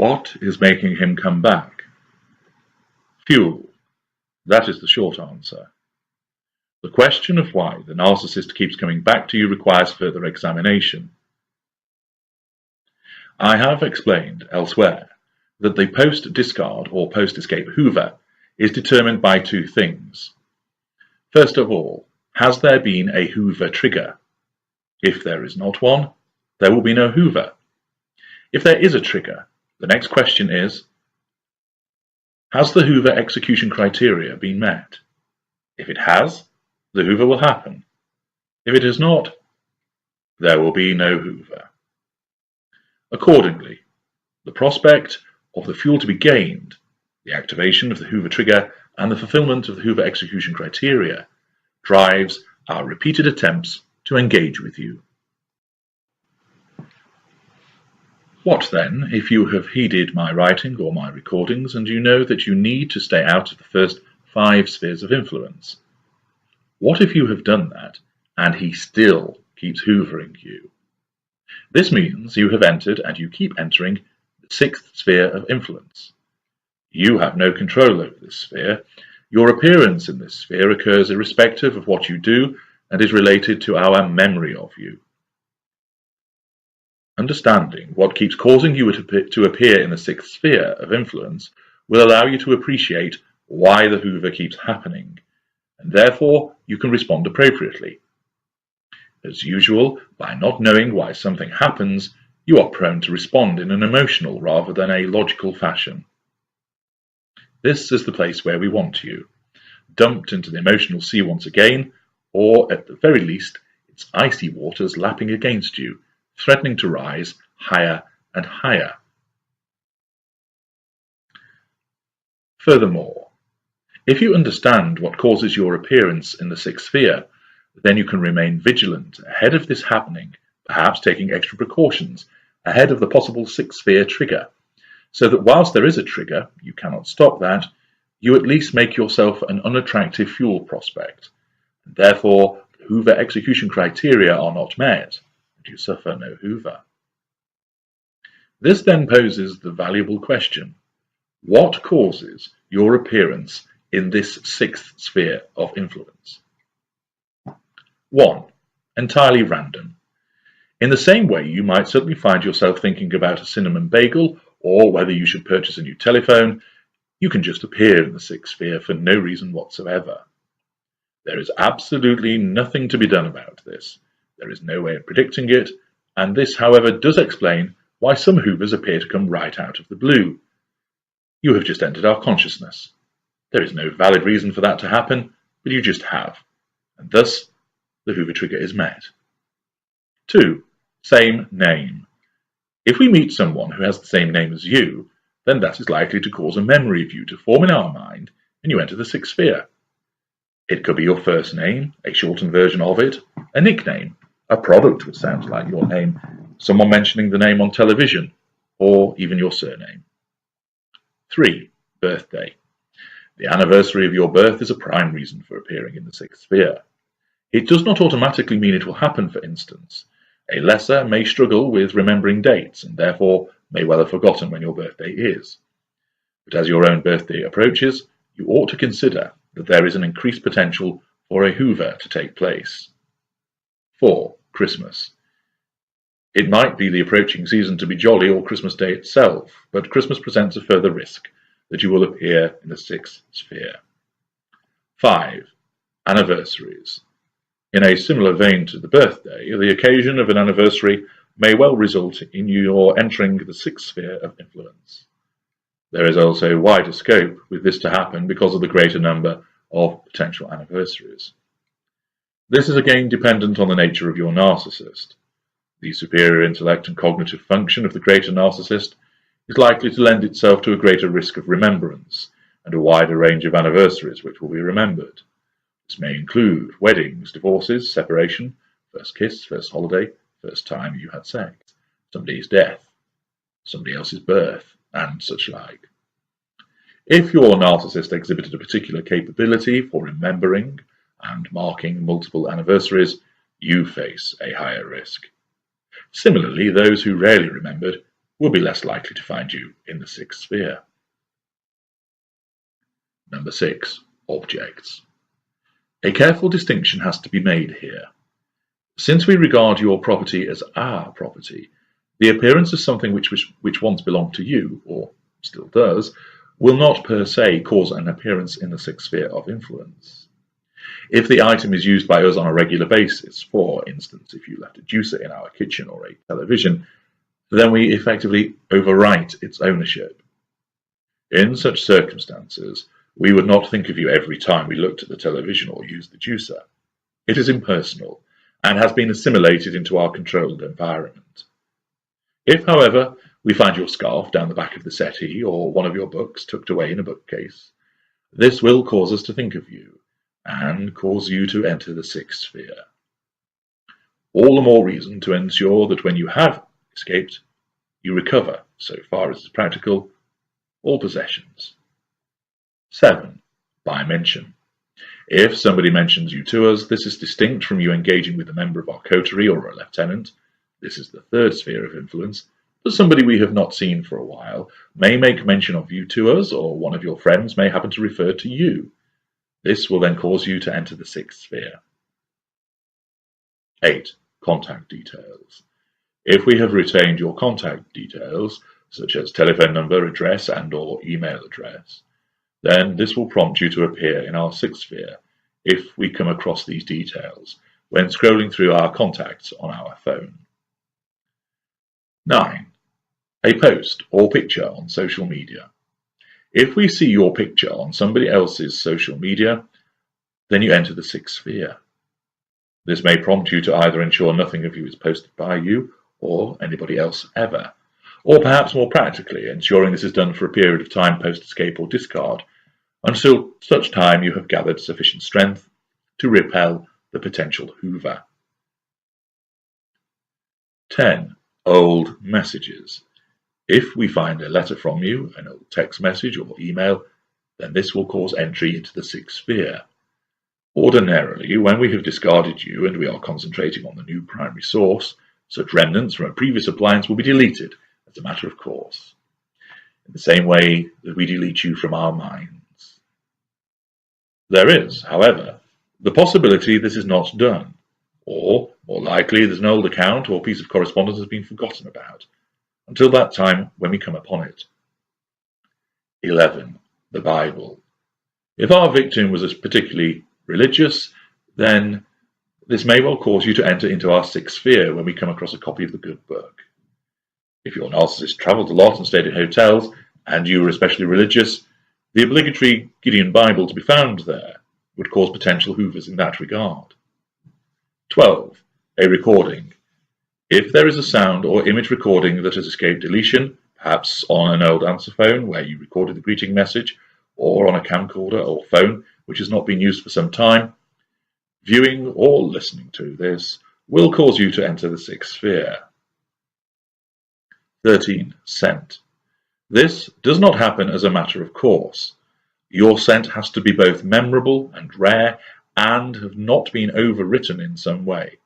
What is making him come back? Fuel. That is the short answer. The question of why the narcissist keeps coming back to you requires further examination. I have explained elsewhere that the post-discard or post-escape Hoover is determined by two things. First of all, has there been a Hoover trigger? If there is not one, there will be no Hoover. If there is a trigger, the next question is, has the Hoover execution criteria been met? If it has, the Hoover will happen. If it has not, there will be no Hoover. Accordingly, the prospect of the fuel to be gained, the activation of the Hoover trigger, and the fulfillment of the Hoover execution criteria drives our repeated attempts to engage with you. What then if you have heeded my writing or my recordings and you know that you need to stay out of the first 5 spheres of influence? What if you have done that and he still keeps hoovering you? This means you have entered and you keep entering the 6th sphere of influence. You have no control over this sphere. Your appearance in this sphere occurs irrespective of what you do and is related to our memory of you. Understanding what keeps causing you to appear in the 6th sphere of influence will allow you to appreciate why the Hoover keeps happening, and therefore you can respond appropriately. As usual, by not knowing why something happens, you are prone to respond in an emotional rather than a logical fashion. This is the place where we want you, dumped into the emotional sea once again, or at the very least, its icy waters lapping against you, threatening to rise higher and higher. Furthermore, if you understand what causes your appearance in the 6th sphere, then you can remain vigilant ahead of this happening, perhaps taking extra precautions ahead of the possible 6th sphere trigger, so that whilst there is a trigger, you cannot stop that, you at least make yourself an unattractive fuel prospect, and therefore the Hoover execution criteria are not met, and you suffer no Hoover. This then poses the valuable question: what causes your appearance in this 6th sphere of influence? 1. Entirely random. In the same way you might suddenly find yourself thinking about a cinnamon bagel or whether you should purchase a new telephone, you can just appear in the 6th sphere for no reason whatsoever. There is absolutely nothing to be done about this. There is no way of predicting it, and this, however, does explain why some Hoovers appear to come right out of the blue. You have just entered our consciousness. There is no valid reason for that to happen, but you just have, and thus the Hoover trigger is met. 2. Same name. If we meet someone who has the same name as you, then that is likely to cause a memory of you to form in our mind, and you enter the 6th sphere. It could be your first name, a shortened version of it, a nickname, a product which sounds like your name, someone mentioning the name on television, or even your surname. 3. Birthday. The anniversary of your birth is a prime reason for appearing in the 6th sphere. It does not automatically mean it will happen, for instance. A lesser may struggle with remembering dates and therefore may well have forgotten when your birthday is. But as your own birthday approaches, you ought to consider that there is an increased potential for a Hoover to take place. 4. Christmas. It might be the approaching season to be jolly or Christmas Day itself, but Christmas presents a further risk that you will appear in the 6th sphere. 5. Anniversaries. In a similar vein to the birthday, the occasion of an anniversary may well result in your entering the 6th sphere of influence. There is also wider scope with this to happen because of the greater number of potential anniversaries. This is again dependent on the nature of your narcissist. The superior intellect and cognitive function of the greater narcissist is likely to lend itself to a greater risk of remembrance and a wider range of anniversaries which will be remembered. This may include weddings, divorces, separation, first kiss, first holiday, first time you had sex, somebody's death, somebody else's birth, and such like. If your narcissist exhibited a particular capability for remembering and marking multiple anniversaries, you face a higher risk. Similarly, those who rarely remembered will be less likely to find you in the sixth sphere. Number 6. Objects. A careful distinction has to be made here. Since we regard your property as our property, the appearance of something which once belonged to you, or still does, will not per se cause an appearance in the sixth sphere of influence. If the item is used by us on a regular basis, for instance, if you left a juicer in our kitchen or a television, then we effectively overwrite its ownership. In such circumstances, we would not think of you every time we looked at the television or used the juicer. It is impersonal and has been assimilated into our controlled environment. If, however, we find your scarf down the back of the settee or one of your books tucked away in a bookcase, this will cause us to think of you and cause you to enter the sixth sphere. All the more reason to ensure that when you have escaped, you recover, so far as is practical, all possessions. 7. By mention. If somebody mentions you to us, this is distinct from you engaging with a member of our coterie or a lieutenant. This is the third sphere of influence. But somebody we have not seen for a while may make mention of you to us, or one of your friends may happen to refer to you. This will then cause you to enter the sixth sphere. 8. Contact details. If we have retained your contact details, such as telephone number, address, and/or email address, then this will prompt you to appear in our sixth sphere if we come across these details when scrolling through our contacts on our phone. 9. A post or picture on social media. If we see your picture on somebody else's social media, then you enter the sixth sphere. This may prompt you to either ensure nothing of you is posted by you or anybody else ever, or perhaps more practically, ensuring this is done for a period of time post-escape or discard, until such time you have gathered sufficient strength to repel the potential Hoover. 10. Old messages. If we find a letter from you, an old text message or email, then this will cause entry into the sixth sphere. Ordinarily, when we have discarded you and we are concentrating on the new primary source, such remnants from a previous appliance will be deleted as a matter of course, in the same way that we delete you from our minds. There is, however, the possibility this is not done, or, more likely, there's an old account or piece of correspondence has been forgotten about, until that time when we come upon it. 11. The Bible. If our victim was particularly religious, then this may well cause you to enter into our sixth sphere when we come across a copy of the good book. If your narcissist travelled a lot and stayed in hotels, and you were especially religious, the obligatory Gideon Bible to be found there would cause potential Hoovers in that regard. 12. A recording. If there is a sound or image recording that has escaped deletion, perhaps on an old answer phone where you recorded the greeting message, or on a camcorder or phone which has not been used for some time, viewing or listening to this will cause you to enter the sixth sphere. 13. Scent. This does not happen as a matter of course. Your scent has to be both memorable and rare and have not been overwritten in some way.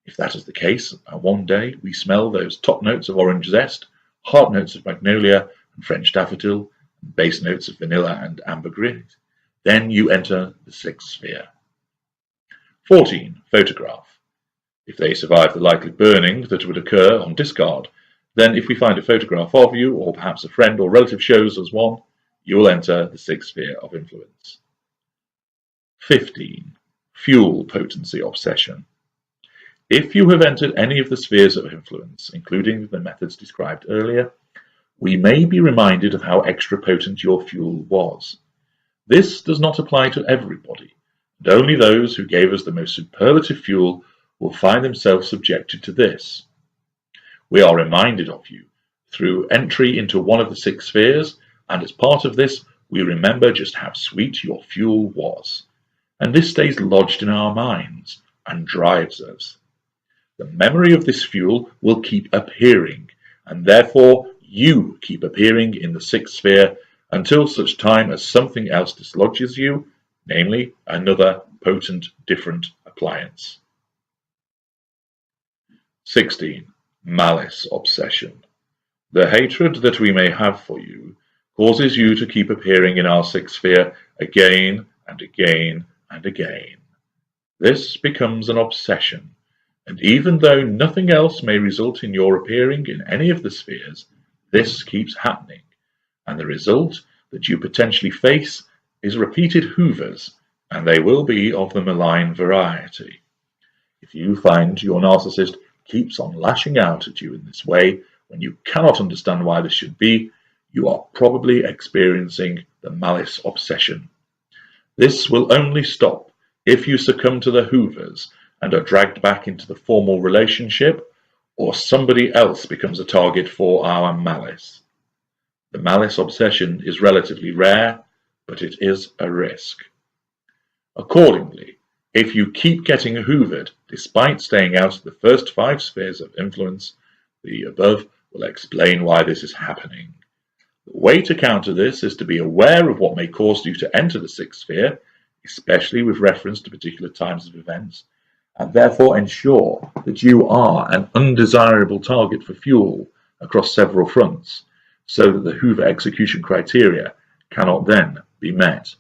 If that is the case, and one day we smell those top notes of orange zest, heart notes of magnolia and French daffodil, and base notes of vanilla and ambergris, then you enter the sixth sphere. 14. Photograph. If they survive the likely burning that would occur on discard, then if we find a photograph of you, or perhaps a friend or relative shows us one, you will enter the sixth sphere of influence. 15. Fuel potency obsession. If you have entered any of the spheres of influence, including the methods described earlier, we may be reminded of how extra potent your fuel was. This does not apply to everybody, and only those who gave us the most superlative fuel will find themselves subjected to this. We are reminded of you through entry into one of the six spheres, and as part of this, we remember just how sweet your fuel was. And this stays lodged in our minds and drives us. The memory of this fuel will keep appearing, and therefore you keep appearing in the sixth sphere until such time as something else dislodges you, namely another potent, different appliance. 16. Malice obsession. The hatred that we may have for you causes you to keep appearing in our sixth sphere again and again and again. This becomes an obsession, and even though nothing else may result in your appearing in any of the spheres, this keeps happening, and the result that you potentially face is repeated hoovers, and they will be of the malign variety. If you find your narcissist keeps on lashing out at you in this way when you cannot understand why this should be, you are probably experiencing the malice obsession. This will only stop if you succumb to the hoovers and are dragged back into the formal relationship, or somebody else becomes a target for our malice. The malice obsession is relatively rare, but it is a risk. Accordingly, if you keep getting hoovered despite staying out of the first 5 spheres of influence, the above will explain why this is happening. The way to counter this is to be aware of what may cause you to enter the 6th sphere, especially with reference to particular times of events, and therefore ensure that you are an undesirable target for fuel across several fronts, so that the Hoover execution criteria cannot then be met.